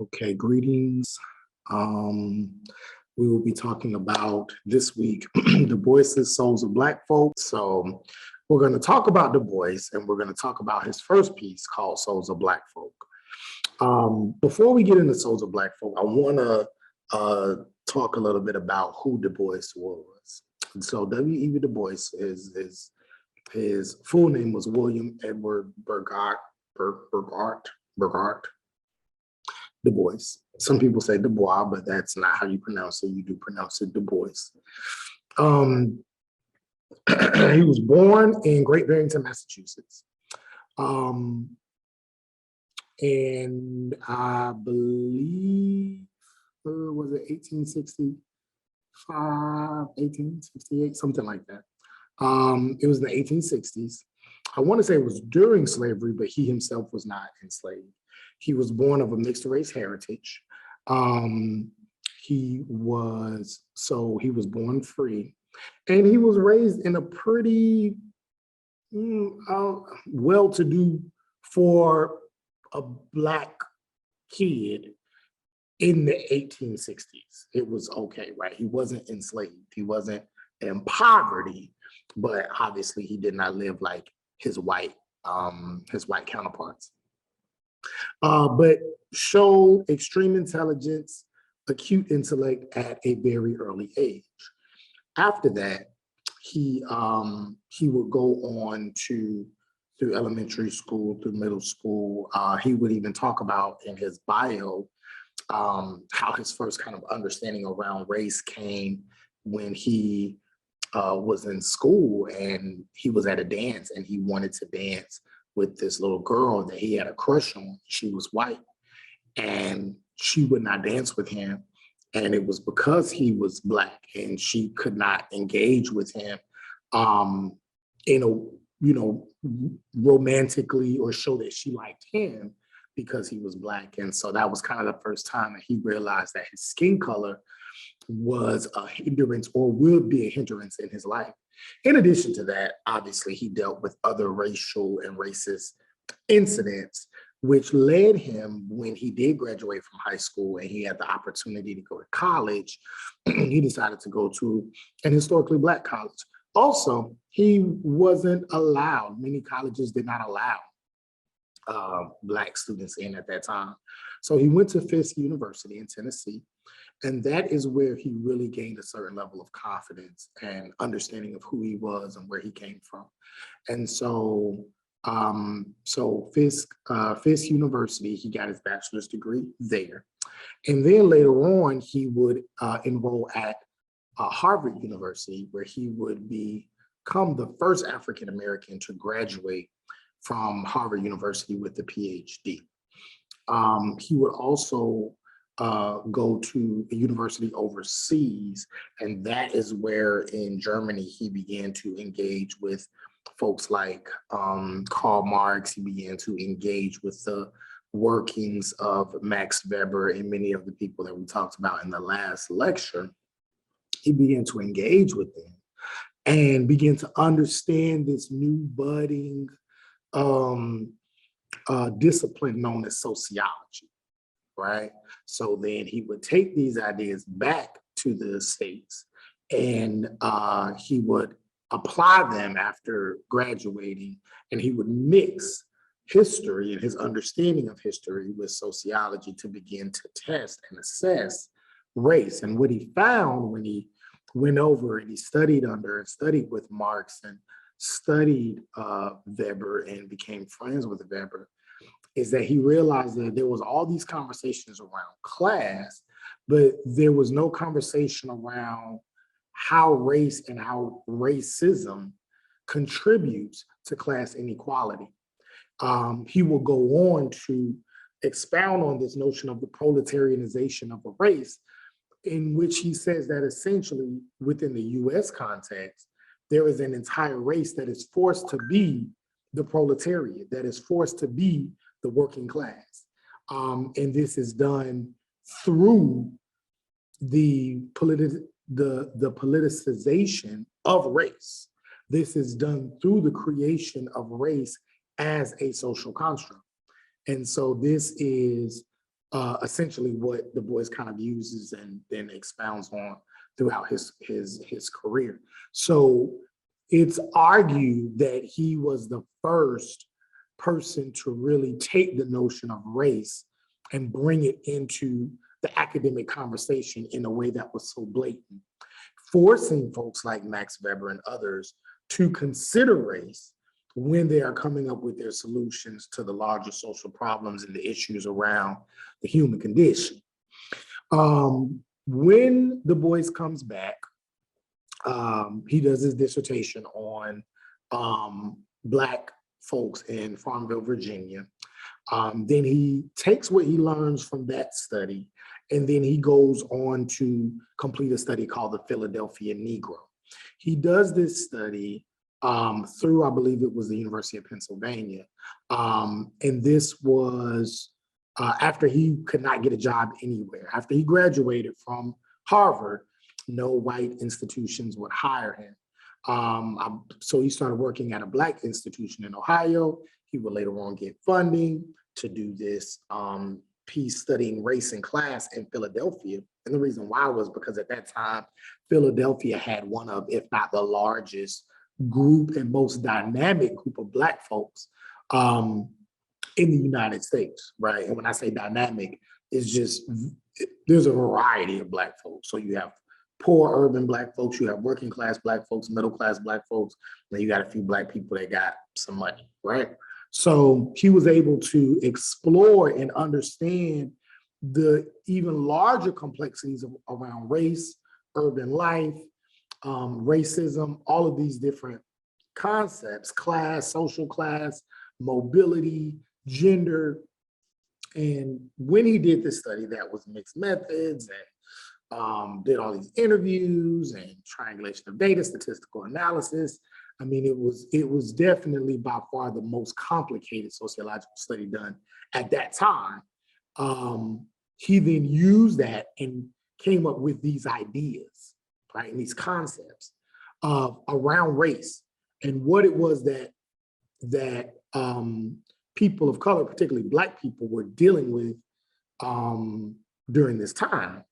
Okay, greetings. Um, we will be talking about this week Du Bois's Souls of Black Folk. So we're going to talk about Du Bois, and we're going to talk about his first piece called Souls of Black Folk. Before we get into Souls of Black Folk, I want to talk a little bit about who Du Bois was. And so W.E.B. Du Bois is his full name was William Edward Burgart Du Bois. Some people say Du Bois, but that's not how you pronounce it. You do pronounce it Du Bois. Um, he was born in Great Barrington, Massachusetts. And I believe, was it 1865, 1868, something like that. It was in the 1860s. I want to say it was during slavery, but he himself was not enslaved. He was born of a mixed race heritage. He was born free, and he was raised in a pretty well-to-do for a Black kid in the 1860s. It was okay, right? He wasn't enslaved. He wasn't in poverty, but obviously he did not live like his white counterparts. But showed extreme intelligence, acute intellect at a very early age. After that, he would go on through elementary school, through middle school. He would even talk about in his bio how his first kind of understanding around race came when he was in school and he was at a dance and he wanted to dance with this little girl that he had a crush on. She was white and she would not dance with him. And it was because he was Black and she could not engage with him in a, romantically or show that she liked him because he was Black. And so that was kind of the first time that he realized that his skin color was a hindrance or would be a hindrance in his life. In addition to that, obviously, he dealt with other racial and racist incidents, which led him, when he did graduate from high school and he had the opportunity to go to college, he decided to go to an historically Black college. Also, he wasn't allowed, many colleges did not allow Black students in at that time. So he went to Fisk University in Tennessee, and that is where he really gained a certain level of confidence and understanding of who he was and where he came from. And so, Fisk University, he got his bachelor's degree there. And then later on, he would enroll at Harvard University, where he would become the first African-American to graduate from Harvard University with a Ph.D. He would also go to a university overseas, and that is where in Germany he began to engage with folks like Karl Marx. He began to engage with the workings of Max Weber and many of the people that we talked about in the last lecture. He began to engage with them and begin to understand this new budding discipline known as sociology, right? So then he would take these ideas back to the States and he would apply them after graduating, and he would mix history and his understanding of history with sociology to begin to test and assess race. And what he found when he went over and he studied under and studied with Marx and studied Weber and became friends with Weber, is that he realized that there was all these conversations around class, but there was no conversation around how race and how racism contributes to class inequality. He will go on to expound on this notion of the proletarianization of a race, in which he says that essentially within the US context, there is an entire race that is forced to be the proletariat, that is forced to be the working class. And this is done through the politicization of race. This is done through the creation of race as a social construct. And so this is essentially what Du Bois kind of uses and then expounds on throughout his career. So it's argued that he was the first person to really take the notion of race and bring it into the academic conversation in a way that was so blatant, forcing folks like Max Weber and others to consider race when they are coming up with their solutions to the larger social problems and the issues around the human condition. When Du Bois comes back, he does his dissertation on Black folks in Farmville, Virginia. Then he takes what he learns from that study, and then he goes on to complete a study called the Philadelphia Negro. He does this study through, I believe it was the University of Pennsylvania. And this was after he could not get a job anywhere. After he graduated from Harvard, no white institutions would hire him. So he started working at a Black institution in Ohio. He would later on get funding to do this piece studying race and class in Philadelphia. And the reason why was because at that time, Philadelphia had one of, if not the largest group and most dynamic group of Black folks in the United States, right? And when I say dynamic, it's just, there's a variety of Black folks. So you have poor urban Black folks, you have working class Black folks, middle class Black folks, and then you got a few Black people that got some money, right? So he was able to explore and understand the even larger complexities around race, urban life, racism, all of these different concepts, class, social class, mobility, gender. And when he did this study, that was mixed methods and did all these interviews and triangulation of data, statistical analysis. I mean, it was definitely by far the most complicated sociological study done at that time. He then used that and came up with these ideas, right, and these concepts around race and what it was that people of color, particularly Black people, were dealing with during this time.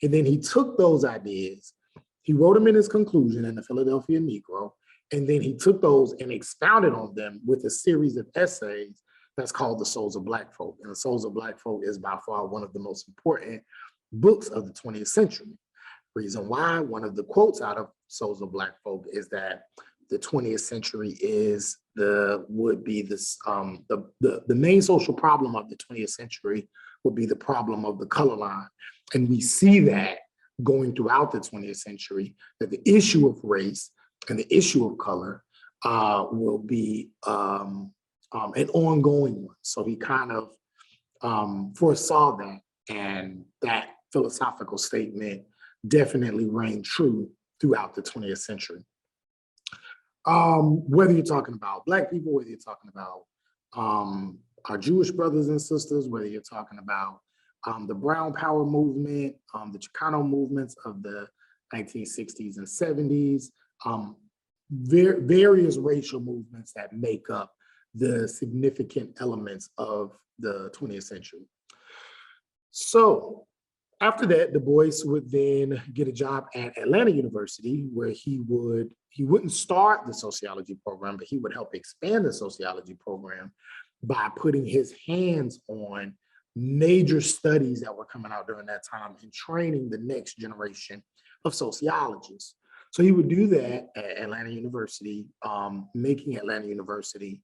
And then he took those ideas, he wrote them in his conclusion in the Philadelphia Negro, and then he took those and expounded on them with a series of essays that's called The Souls of Black Folk. And The Souls of Black Folk is by far one of the most important books of the 20th century. Reason why, one of the quotes out of Souls of Black Folk is that the 20th century is the main social problem of the 20th century would be the problem of the color line. And we see that going throughout the 20th century, that the issue of race and the issue of color will be an ongoing one. So he kind of foresaw that, and that philosophical statement definitely reigned true throughout the 20th century. Whether you're talking about Black people, whether you're talking about our Jewish brothers and sisters, whether you're talking about the Brown Power movement, the Chicano movements of the 1960s and 70s, various racial movements that make up the significant elements of the 20th century. So after that, Du Bois would then get a job at Atlanta University, where he wouldn't start the sociology program, but he would help expand the sociology program by putting his hands on major studies that were coming out during that time and training the next generation of sociologists. So he would do that at Atlanta University, making Atlanta University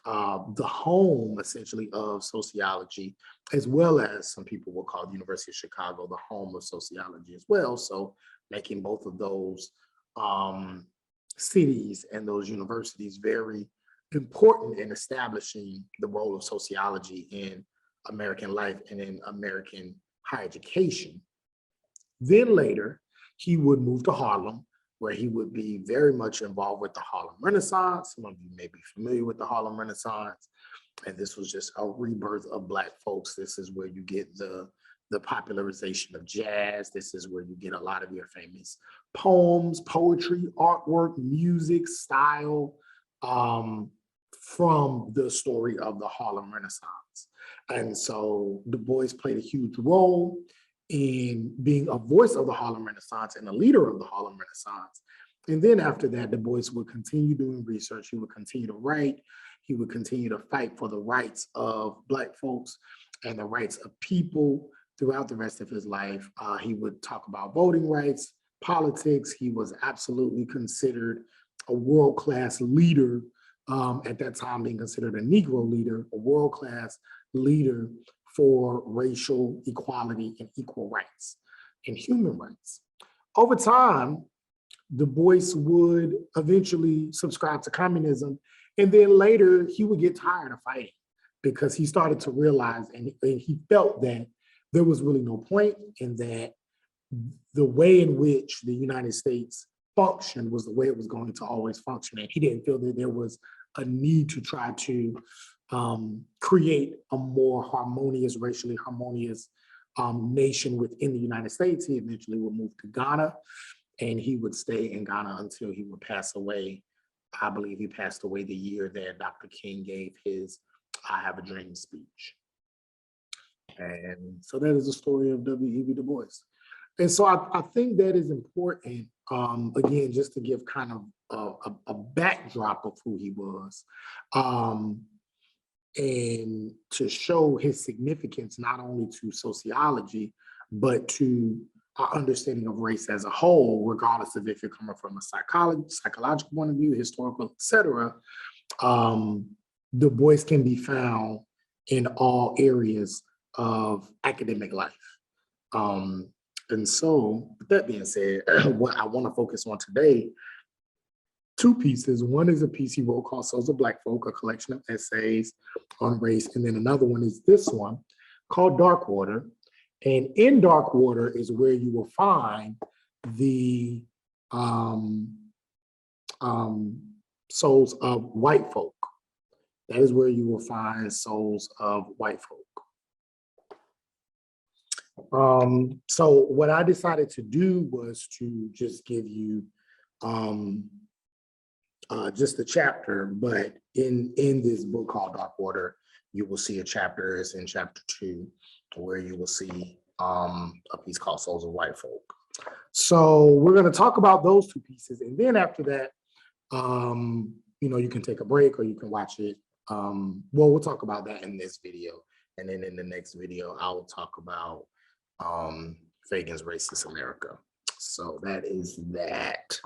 the home, essentially, of sociology, as well as some people will call the University of Chicago the home of sociology as well. So making both of those cities and those universities very important in establishing the role of sociology in American life and in American higher education. Then later, he would move to Harlem, where he would be very much involved with the Harlem Renaissance. Some of you may be familiar with the Harlem Renaissance. And this was just a rebirth of Black folks. This is where you get the popularization of jazz. This is where you get a lot of your famous poems, poetry, artwork, music, style, from the story of the Harlem Renaissance. And so Du Bois played a huge role in being a voice of the Harlem Renaissance and a leader of the Harlem Renaissance. And then after that, Du Bois would continue doing research. He would continue to write. He would continue to fight for the rights of Black folks and the rights of people throughout the rest of his life. He would talk about voting rights, politics. He was absolutely considered a world-class leader, at that time being considered a Negro leader, a world-class leader for racial equality and equal rights and human rights. Over time, Du Bois would eventually subscribe to communism, and then later he would get tired of fighting because he started to realize and he felt that there was really no point, and that the way in which the United States functioned was the way it was going to always function. And he didn't feel that there was a need to try to create a more harmonious, racially harmonious nation within the United States. He eventually would move to Ghana, and he would stay in Ghana until he would pass away. I believe he passed away the year that Dr. King gave his I Have a Dream speech. And so that is the story of W.E.B. Du Bois. And so I think that is important, again, just to give kind of a backdrop of who he was, and to show his significance, not only to sociology, but to our understanding of race as a whole, regardless of if you're coming from a psychological point of view, historical, et cetera. Du Bois can be found in all areas of academic life. And so, with that being said, what I want to focus on today, two pieces. One is a piece he wrote called Souls of Black Folk, a collection of essays on race. And then another one is this one called Dark Water. And in Dark Water is where you will find the souls of white folk. That is where you will find souls of white folk. So what I decided to do was to just give you just a chapter, but in this book called Dark Water, you will see a chapter, it's in chapter 2, where you will see a piece called Souls of White Folk. So we're going to talk about those two pieces, and then after that, you know, you can take a break or you can watch it. Well, we'll talk about that in this video, and then in the next video, I will talk about Fagan's Racist America. So that is that.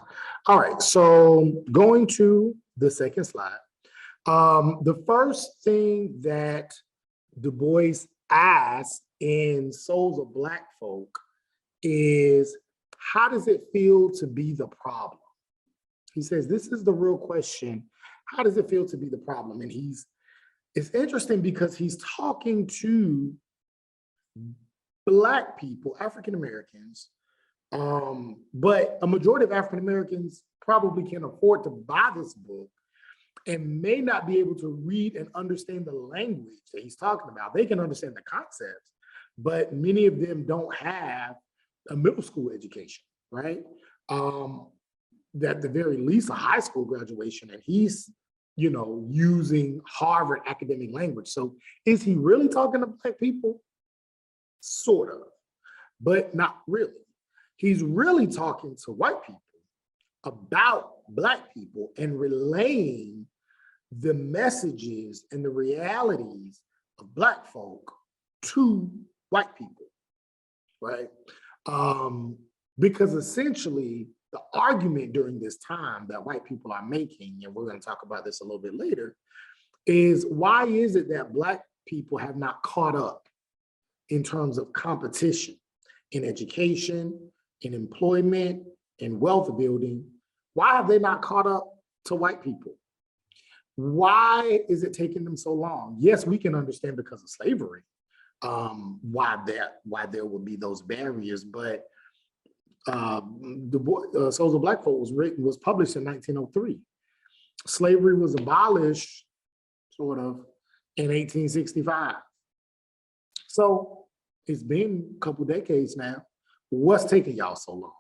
All right, so going to the second slide. The first thing that Du Bois asked in Souls of Black Folk is, how does it feel to be the problem? He says, this is the real question. How does it feel to be the problem? And it's interesting because he's talking to Black people, African Americans, but a majority of African Americans probably can afford to buy this book and may not be able to read and understand the language that he's talking about. They can understand the concepts, but many of them don't have a middle school education, right? At the very least, a high school graduation, and he's, you know, using Harvard academic language. So is he really talking to Black people? Sort of, but not really. He's really talking to white people about Black people and relaying the messages and the realities of Black folk to white people, right? Because essentially the argument during this time that white people are making, and we're going to talk about this a little bit later, is why is it that Black people have not caught up in terms of competition in education, in employment, in wealth building? Why have they not caught up to white people? Why is it taking them so long? Yes, we can understand because of slavery, why there would be those barriers, but Souls of Black Folk was published in 1903. Slavery was abolished, sort of, in 1865. So it's been a couple decades now. What's taking y'all so long,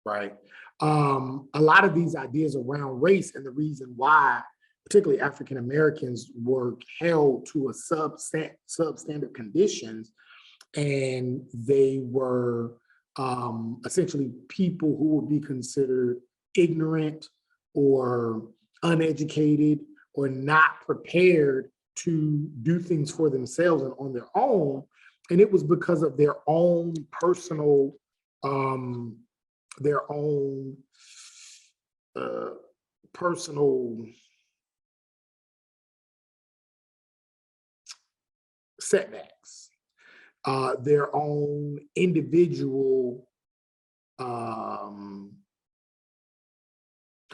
right? A lot of these ideas around race and the reason why particularly African Americans, were held to a substandard conditions, and they were essentially people who would be considered ignorant or uneducated or not prepared to do things for themselves and on their own. And it was because of their own personal, their own personal setbacks, their own individual, I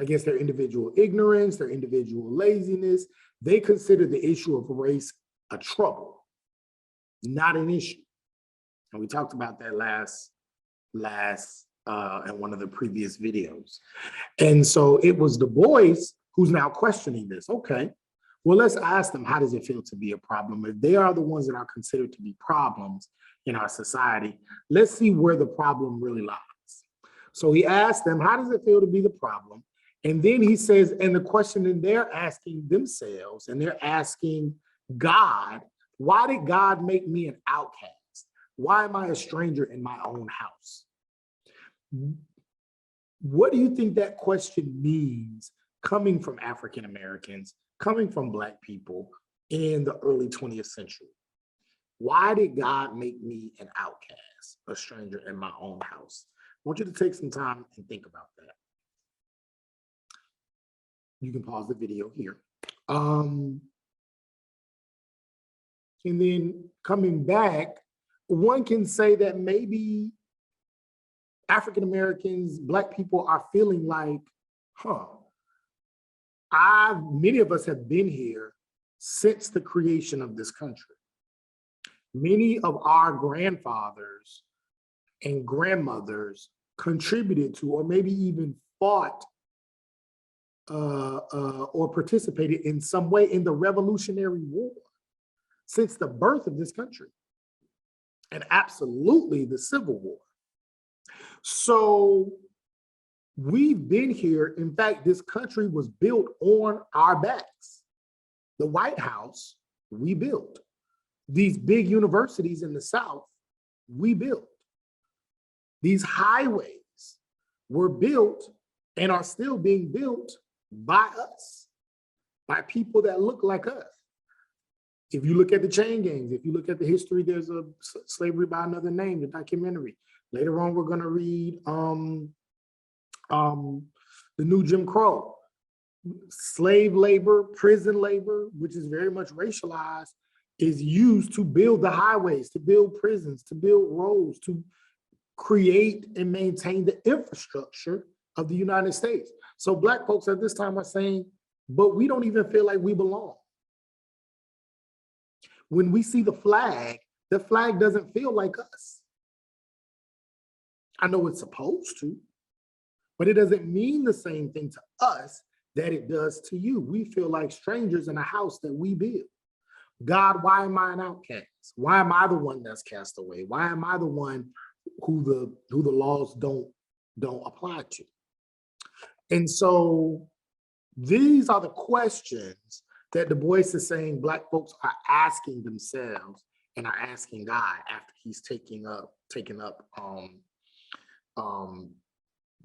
guess their individual ignorance, their individual laziness. They consider the issue of race a trouble, not an issue. And we talked about that last in one of the previous videos. And so it was Du Bois who's now questioning this. Okay, well, let's ask them, how does it feel to be a problem? If they are the ones that are considered to be problems in our society, let's see where the problem really lies. So he asked them, how does it feel to be the problem? And then he says, and the question that they're asking themselves, and they're asking God, why did God make me an outcast? Why am I a stranger in my own house? What do you think that question means coming from African Americans, coming from Black people in the early 20th century? Why did God make me an outcast, a stranger in my own house? I want you to take some time and think about that. You can pause the video here. And then coming back, one can say that maybe African Americans, Black people are feeling like, many of us have been here since the creation of this country. Many of our grandfathers and grandmothers contributed to, or maybe even fought or participated in some way in the Revolutionary War since the birth of this country, and absolutely the Civil War. So we've been here. In fact, this country was built on our backs. The White House, we built. These big universities in the South, we built. These highways were built and are still being built by us, by people that look like us. If you look at the chain gangs, if you look at the history, there's a Slavery by Another Name, the documentary. Later on, we're going to read the new Jim Crow. Slave labor, prison labor, which is very much racialized, is used to build the highways, to build prisons, to build roads, to create and maintain the infrastructure of the United States. So Black folks at this time are saying, but we don't even feel like we belong. When we see the flag doesn't feel like us. I know it's supposed to, but it doesn't mean the same thing to us that it does to you. We feel like strangers in a house that we build. God, why am I an outcast? Why am I the one that's cast away? Why am I the one who the laws don't apply to? And so these are the questions that Du Bois is saying Black folks are asking themselves and are asking God after he's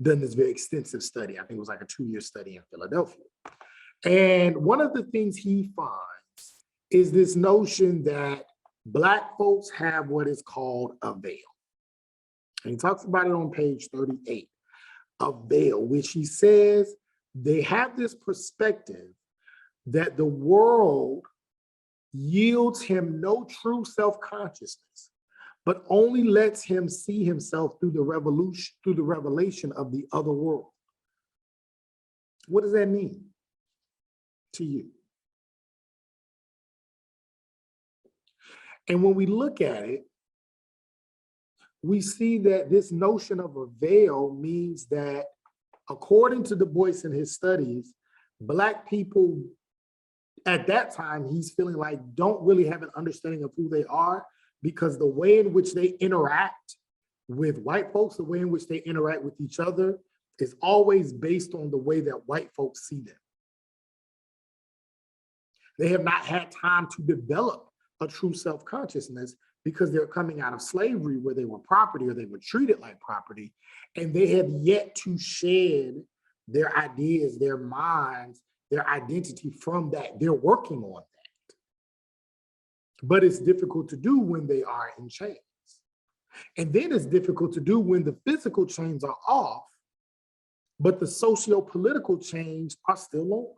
done this very extensive study. I think it was like a 2-year study in Philadelphia. And one of the things he finds is this notion that Black folks have what is called a veil. And he talks about it on page 38, a veil, which he says they have this perspective that the world yields him no true self-consciousness, but only lets him see himself through the revelation of the other world. What does that mean to you? And when we look at it, we see that this notion of a veil means that, according to Du Bois and his studies, Black people at that time, he's feeling like don't really have an understanding of who they are, because the way in which they interact with white folks, the way in which they interact with each other is always based on the way that white folks see them. They have not had time to develop a true self-consciousness because they're coming out of slavery where they were property or they were treated like property, and they have yet to shed their ideas, their minds, their identity from that. They're working on that. But it's difficult to do when they are in chains. And then it's difficult to do when the physical chains are off, but the socio-political chains are still on.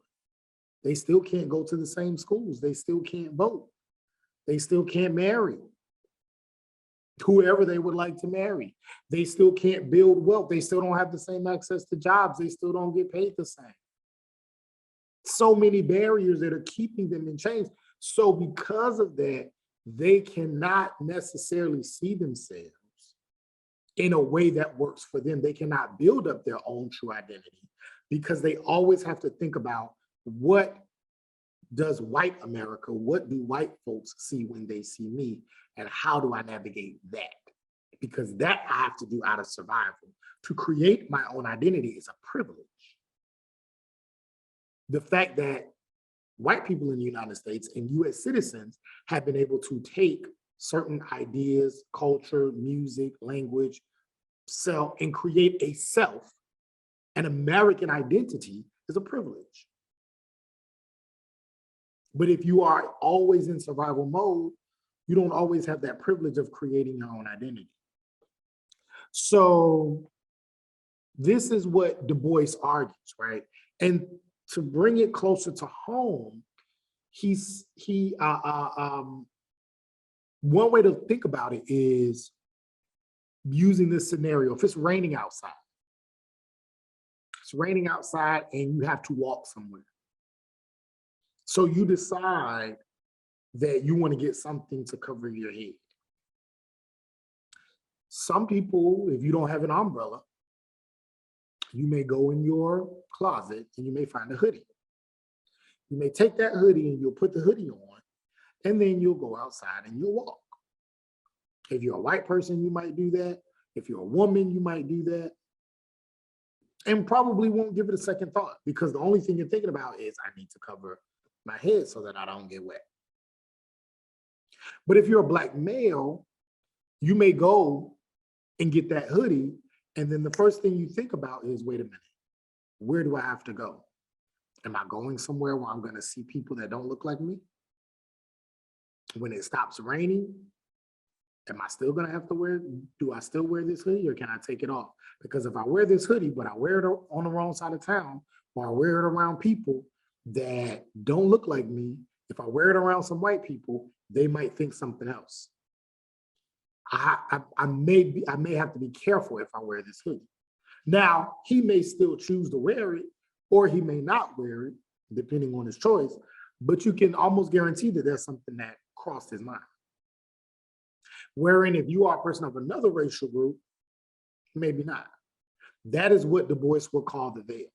They still can't go to the same schools. They still can't vote. They still can't marry whoever they would like to marry. They still can't build wealth. They still don't have the same access to jobs. They still don't get paid the same. So many barriers that are keeping them in chains. So because of that, they cannot necessarily see themselves in a way that works for them. They cannot build up their own true identity because they always have to think about, what does white America, what do white folks see when they see me, and how do I navigate that? Because that I have to do out of survival. To create my own identity is a privilege. The fact that white people in the United States and US citizens have been able to take certain ideas, culture, music, language, self, and create a self, an American identity, is a privilege. But if you are always in survival mode, you don't always have that privilege of creating your own identity. So this is what Du Bois argues, right? And to bring it closer to home, one way to think about it is using this scenario. If it's raining outside, and you have to walk somewhere. So you decide that you want to get something to cover your head. Some people, if you don't have an umbrella, you may go in your closet and you may find a hoodie. You may take that hoodie and you'll put the hoodie on, and then you'll go outside and you'll walk. If you're a white person, you might do that. If you're a woman, you might do that. And probably won't give it a second thought, because the only thing you're thinking about is, I need to cover my head so that I don't get wet. But if you're a Black male, you may go and get that hoodie, and then the first thing you think about is, wait a minute, where do I have to go? Am I going somewhere where I'm going to see people that don't look like me? When it stops raining, am I still going to have to wear, do I still wear this hoodie, or can I take it off? Because if I wear this hoodie, but I wear it on the wrong side of town, or I wear it around people that don't look like me, if I wear it around some white people, they might think something else. I may have to be careful if I wear this hoodie. Now, he may still choose to wear it, or he may not wear it, depending on his choice, but you can almost guarantee that there's something that crossed his mind. Wherein if you are a person of another racial group, maybe not. That is what Du Bois would call the veil.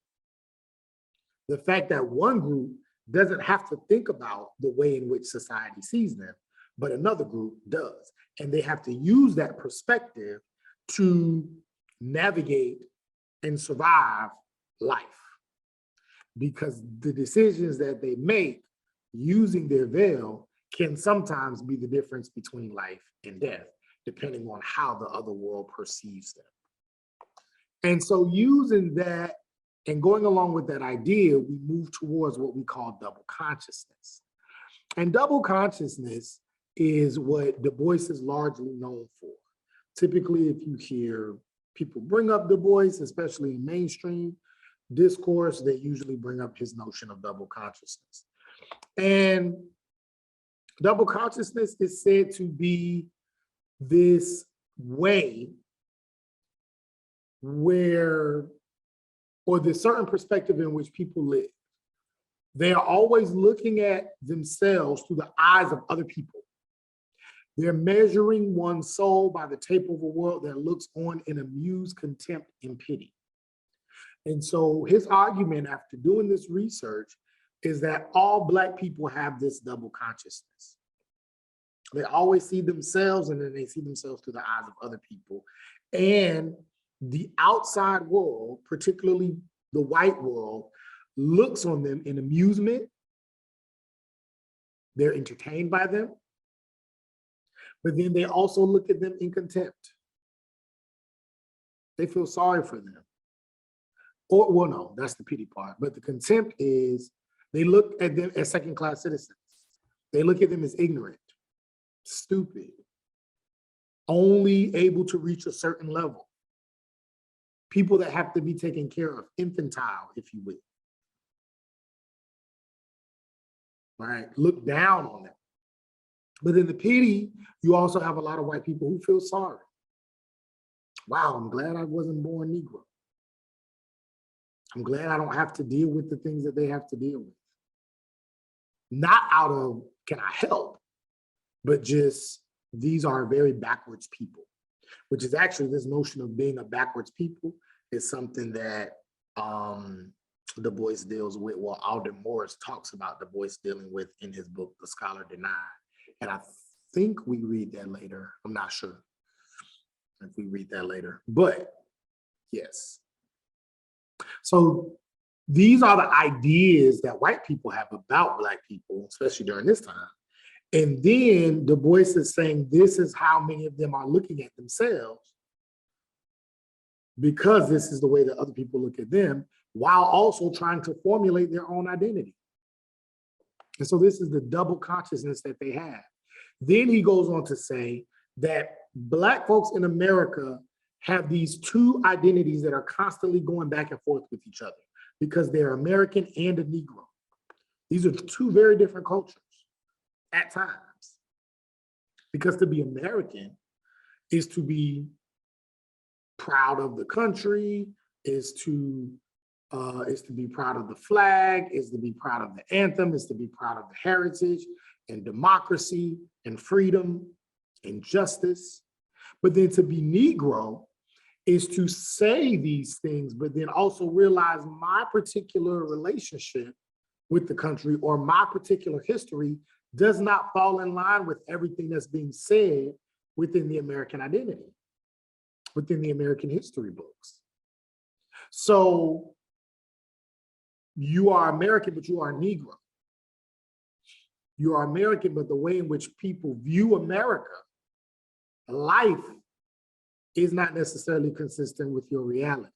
The fact that one group doesn't have to think about the way in which society sees them, but another group does. And they have to use that perspective to navigate and survive life. Because the decisions that they make using their veil can sometimes be the difference between life and death, depending on how the other world perceives them. And so using that and going along with that idea, we move towards what we call double consciousness. And double consciousness is what Du Bois is largely known for. Typically, if you hear people bring up Du Bois, especially in mainstream discourse, they usually bring up his notion of double consciousness. And double consciousness is said to be this way where, or the certain perspective in which people live. They are always looking at themselves through the eyes of other people. They're measuring one's soul by the tape of a world that looks on in amused contempt and pity. And so his argument after doing this research is that all Black people have this double consciousness. They always see themselves, and then they see themselves through the eyes of other people. And the outside world, particularly the white world, looks on them in amusement They're entertained by them, but then they also look at them in contempt. They feel sorry for them. Or, well, no, that's the pity part. But the contempt is they look at them as second-class citizens. They look at them as ignorant, stupid, only able to reach a certain level. People that have to be taken care of, infantile, if you will. Right? Look down on them. But in the pity, you also have a lot of white people who feel sorry. Wow, I'm glad I wasn't born Negro. I'm glad I don't have to deal with the things that they have to deal with. Not out of, can I help? But just, these are very backwards people, which is actually this notion of being a backwards people is something that Du Bois deals with, well, Alden Morris talks about Du Bois dealing with in his book, The Scholar Denied. And I think we read that later. I'm not sure if we read that later, but yes. So these are the ideas that white people have about Black people, especially during this time. And then Du Bois is saying this is how many of them are looking at themselves, because this is the way that other people look at them, while also trying to formulate their own identity. And so this is the double consciousness that they have. Then he goes on to say that Black folks in America have these two identities that are constantly going back and forth with each other because they're American and a Negro. These are two very different cultures at times. Because to be American is to be proud of the country, is to be proud of the flag, is to be proud of the anthem, is to be proud of the heritage and democracy and freedom and justice. But then to be Negro is to say these things, but then also realize my particular relationship with the country or my particular history does not fall in line with everything that's being said within the American identity, within the American history books. So you are American, but you are a Negro. You are American, but the way in which people view America, life, is not necessarily consistent with your reality.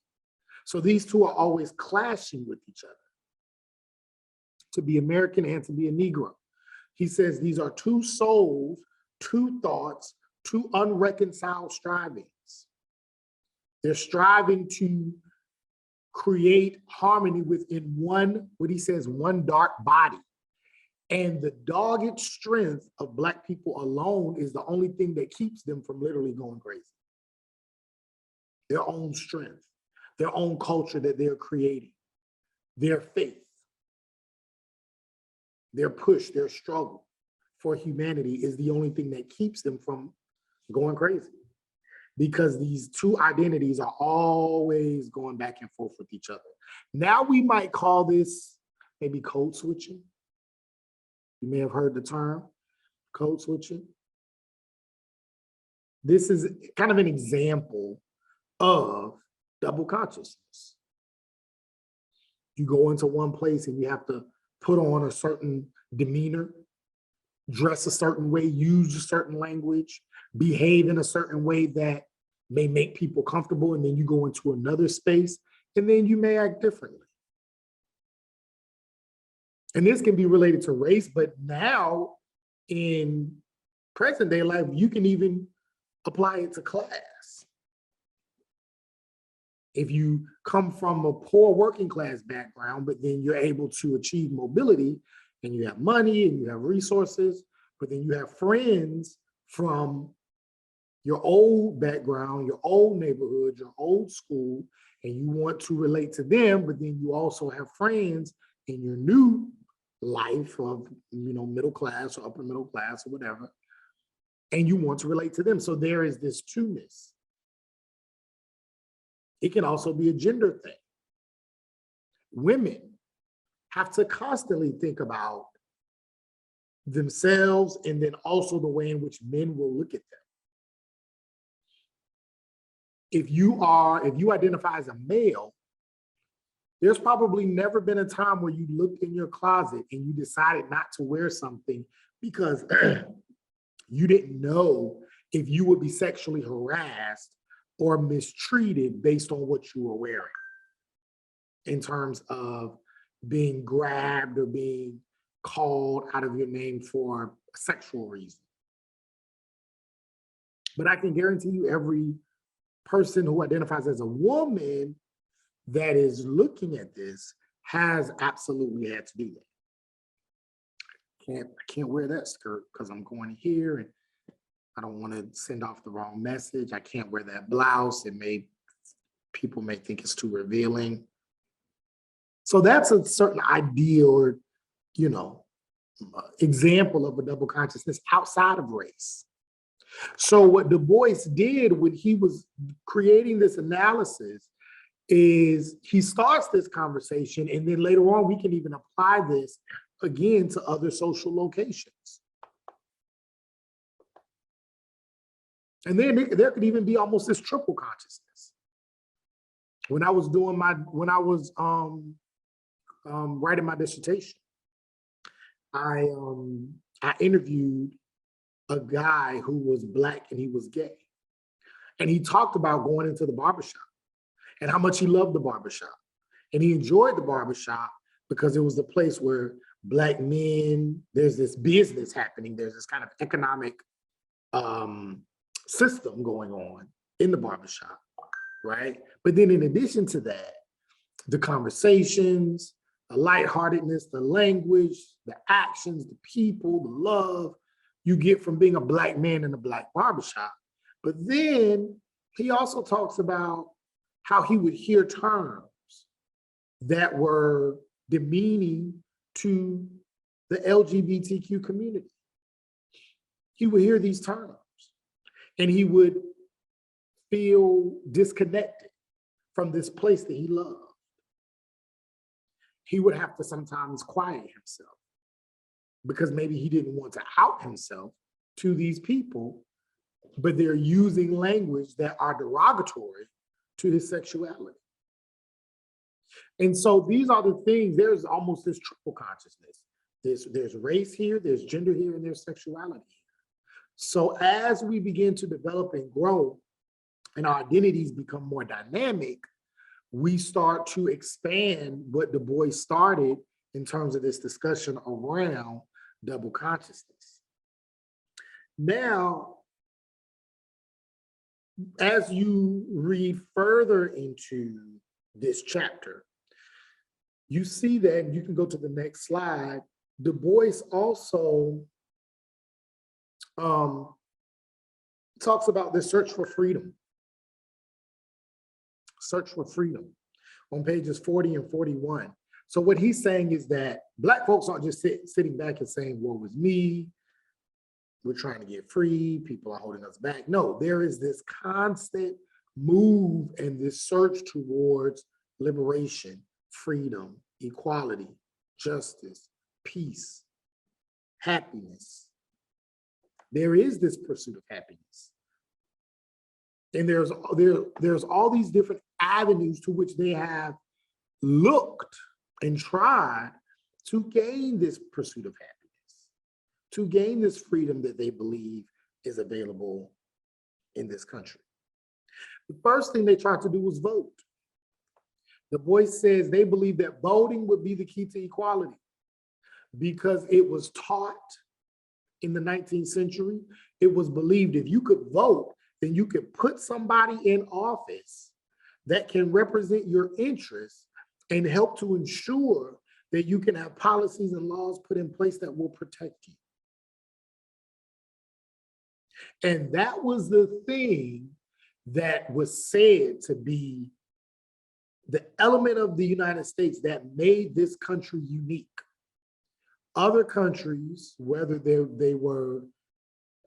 So these two are always clashing with each other. To be American and to be a Negro. He says these are two souls, two thoughts, two unreconciled strivings. They're striving to create harmony within one, what he says, one dark body. And the dogged strength of Black people alone is the only thing that keeps them from literally going crazy. Their own strength, their own culture that they're creating, their faith, their push, their struggle for humanity is the only thing that keeps them from going crazy. Because these two identities are always going back and forth with each other. Now we might call this maybe code switching. You may have heard the term code switching. This is kind of an example of double consciousness. You go into one place and you have to put on a certain demeanor, dress a certain way, use a certain language, behave in a certain way that may make people comfortable, and then you go into another space and then you may act differently. And this can be related to race, but now in present day life, you can even apply it to class. If you come from a poor working class background, but then you're able to achieve mobility and you have money and you have resources, but then you have friends from your old background, your old neighborhood, your old school, and you want to relate to them, but then you also have friends in your new life of, middle class or upper middle class or whatever, and you want to relate to them. So there is this two-ness. It can also be a gender thing. Women have to constantly think about themselves and then also the way in which men will look at them. If you identify as a male, there's probably never been a time where you looked in your closet and you decided not to wear something because you didn't know if you would be sexually harassed or mistreated based on what you were wearing in terms of being grabbed or being called out of your name for a sexual reason. But I can guarantee you every person who identifies as a woman that is looking at this has absolutely had to do that. I can't wear that skirt because I'm going here and I don't want to send off the wrong message. I can't wear that blouse. People may think it's too revealing. So that's a certain idea or, example of a double consciousness outside of race. So what Du Bois did when he was creating this analysis is he starts this conversation, and then later on we can even apply this again to other social locations. And then there could even be almost this triple consciousness. When I was writing my dissertation, I interviewed a guy who was Black and he was gay. And he talked about going into the barbershop and how much he loved the barbershop. And he enjoyed the barbershop because it was the place where Black men, there's this business happening, there's this kind of economic system going on in the barbershop, right? But then in addition to that, the conversations, the lightheartedness, the language, the actions, the people, the love you get from being a Black man in a Black barbershop. But then he also talks about how he would hear terms that were demeaning to the LGBTQ community. He would hear these terms and he would feel disconnected from this place that he loved. He would have to sometimes quiet himself because maybe he didn't want to out himself to these people, but they're using language that are derogatory to his sexuality. And so these are the things, there's almost this triple consciousness. There's race here, there's gender here, and there's sexuality here. So as we begin to develop and grow and our identities become more dynamic, we start to expand what Du Bois started in terms of this discussion around double consciousness. Now, as you read further into this chapter, you see that, you can go to the next slide, Du Bois also talks about this search for freedom. Search for freedom on pages 40 and 41. So what he's saying is that Black folks aren't just sitting back and saying, woe is me, we're trying to get free, people are holding us back. No, there is this constant move and this search towards liberation, freedom, equality, justice, peace, happiness. There is this pursuit of happiness. And there's all these different avenues to which they have looked and tried to gain this pursuit of happiness, to gain this freedom that they believe is available in this country. The first thing they tried to do was vote. Du Bois says they believe that voting would be the key to equality because it was taught in the 19th century. It was believed if you could vote, then you could put somebody in office that can represent your interests and help to ensure that you can have policies and laws put in place that will protect you. And that was the thing that was said to be the element of the United States that made this country unique. Other countries, whether they were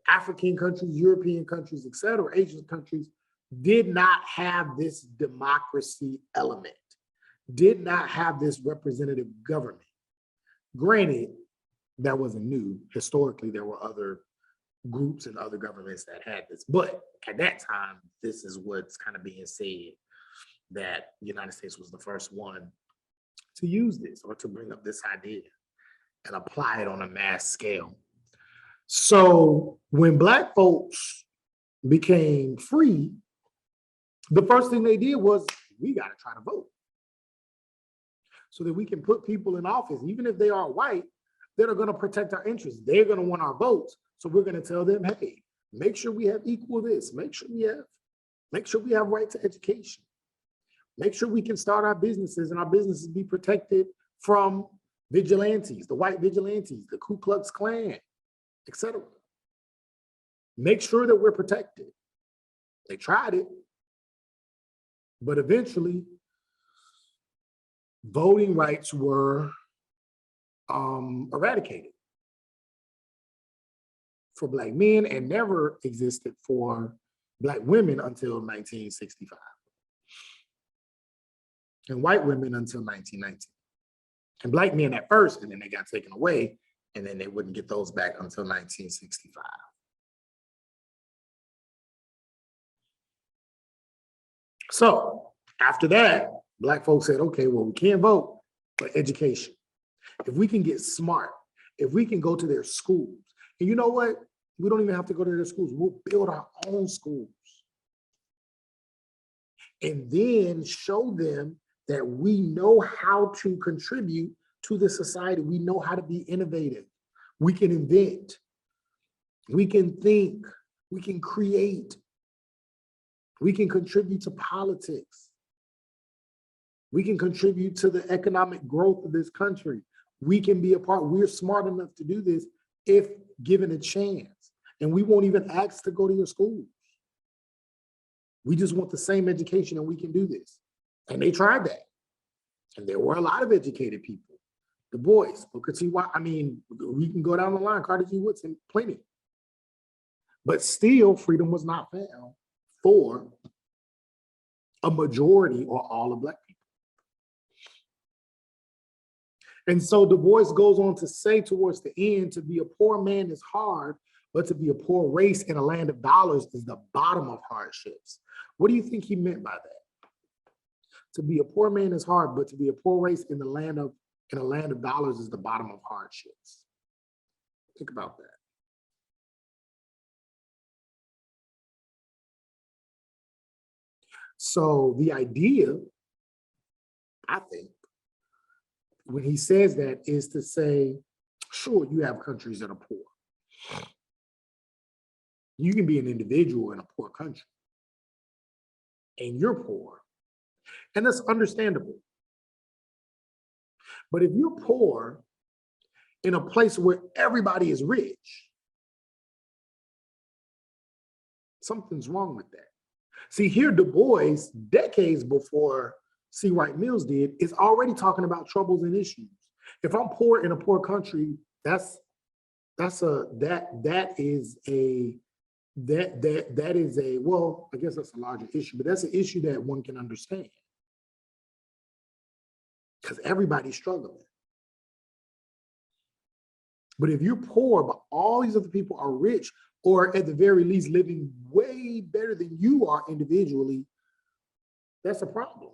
African countries, European countries, et cetera, Asian countries, did not have this democracy element, did not have this representative government. Granted, that wasn't new. Historically, there were other groups and other governments that had this. But at that time, this is what's kind of being said, that the United States was the first one to use this or to bring up this idea and apply it on a mass scale. So when Black folks became free, the first thing they did was, we got to try to vote so that we can put people in office, even if they are white, that are going to protect our interests. They're going to want our votes. So we're going to tell them, hey, make sure we have equal this, make sure we have right to education. Make sure we can start our businesses and our businesses be protected from vigilantes, the white vigilantes, the Ku Klux Klan, etc. Make sure that we're protected. They tried it, but eventually voting rights were eradicated for Black men and never existed for Black women until 1965. And white women until 1919. And Black men at first, and then they got taken away, and then they wouldn't get those back until 1965. So after that, Black folks said, okay, well, we can't vote, but education. If we can get smart, if we can go to their schools, and you know what? We don't even have to go to their schools. We'll build our own schools. And then show them that we know how to contribute to the society. We know how to be innovative. We can invent. We can think. We can create. We can contribute to politics. We can contribute to the economic growth of this country. We can be a part. We're smart enough to do this if given a chance. And we won't even ask to go to your schools. We just want the same education and we can do this. And they tried that. And there were a lot of educated people. Du Bois, Booker T. Washington, I mean, we can go down the line, Carter G. Woodson, plenty. But still, freedom was not found for a majority or all of Black people. And so Du Bois goes on to say towards the end, to be a poor man is hard, but to be a poor race in a land of dollars is the bottom of hardships. What do you think he meant by that? To be a poor man is hard, but to be a poor race in a land of dollars is the bottom of hardships. Think about that. So the idea, I think, when he says that is to say, sure, you have countries that are poor. You can be an individual in a poor country and you're poor, and that's understandable. But if you're poor in a place where everybody is rich, something's wrong with that. See, here Du Bois, decades before C. Wright Mills did, is already talking about troubles and issues. If I'm poor in a poor country, that is a, well, I guess that's a larger issue, but that's an issue that one can understand because everybody's struggling. But if you're poor, but all these other people are rich, or at the very least living way better than you are individually, that's a problem.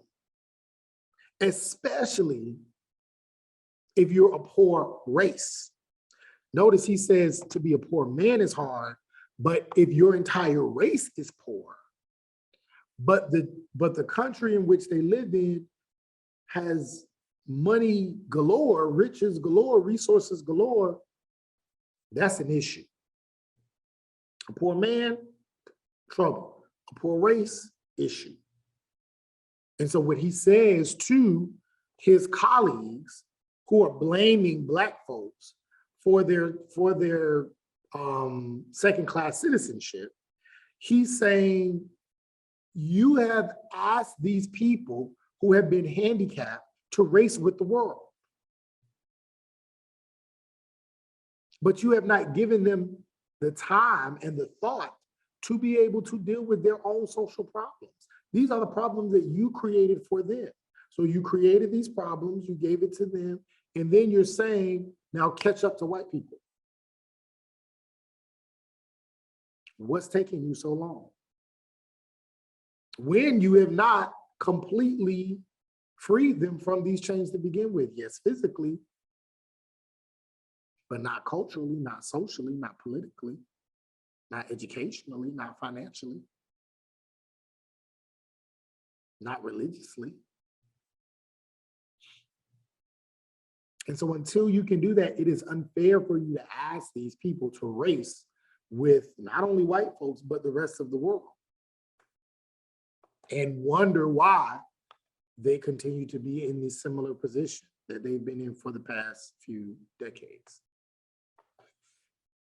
Especially if you're a poor race. Notice he says to be a poor man is hard, but if your entire race is poor, but the country in which they live in has money galore, riches galore, resources galore, that's an issue. A poor man, trouble. A poor race, issue. And so what he says to his colleagues who are blaming Black folks for their second-class citizenship, he's saying, you have asked these people who have been handicapped to race with the world. But you have not given them the time and the thought to be able to deal with their own social problems. These are the problems that you created for them. So you created these problems, you gave it to them, and then you're saying, now catch up to white people. What's taking you so long? When you have not completely freed them from these chains to begin with. Yes, physically, but not culturally, not socially, not politically, not educationally, not financially, not religiously. And so until you can do that, it is unfair for you to ask these people to race with not only white folks, but the rest of the world, and wonder why they continue to be in this similar position that they've been in for the past few decades.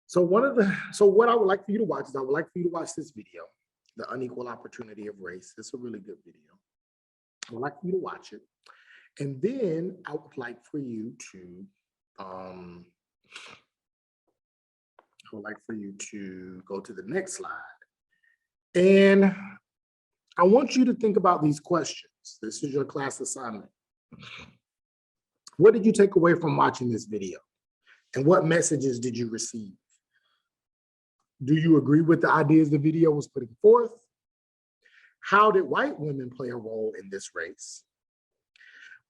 So what I would like for you to watch is I would like for you to watch this video, The Unequal Opportunity of Race. It's a really good video. I would like for you to watch it. And then I would like for you to, go to the next slide. And I want you to think about these questions. This is your class assignment. What did you take away from watching this video? And what messages did you receive? Do you agree with the ideas the video was putting forth? How did white women play a role in this race?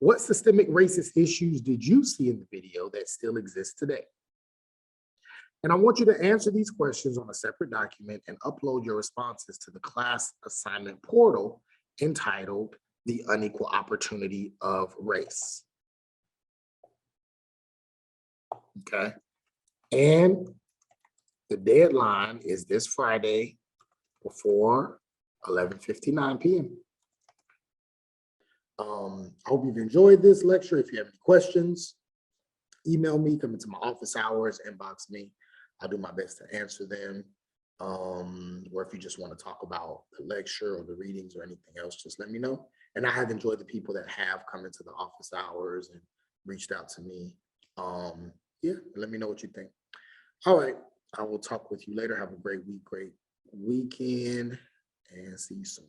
What systemic racist issues did you see in the video that still exist today? And I want you to answer these questions on a separate document and upload your responses to the class assignment portal entitled The Unequal Opportunity of Race. Okay. And the deadline is this Friday before 11:59 p.m. I hope you've enjoyed this lecture. If you have any questions, email me, come into my office hours, inbox me. I'll do my best to answer them. Or if you just want to talk about the lecture or the readings or anything else, just let me know. And I have enjoyed the people that have come into the office hours and reached out to me. Yeah, let me know what you think. All right, I will talk with you later. Have a great week, great weekend, and see you soon.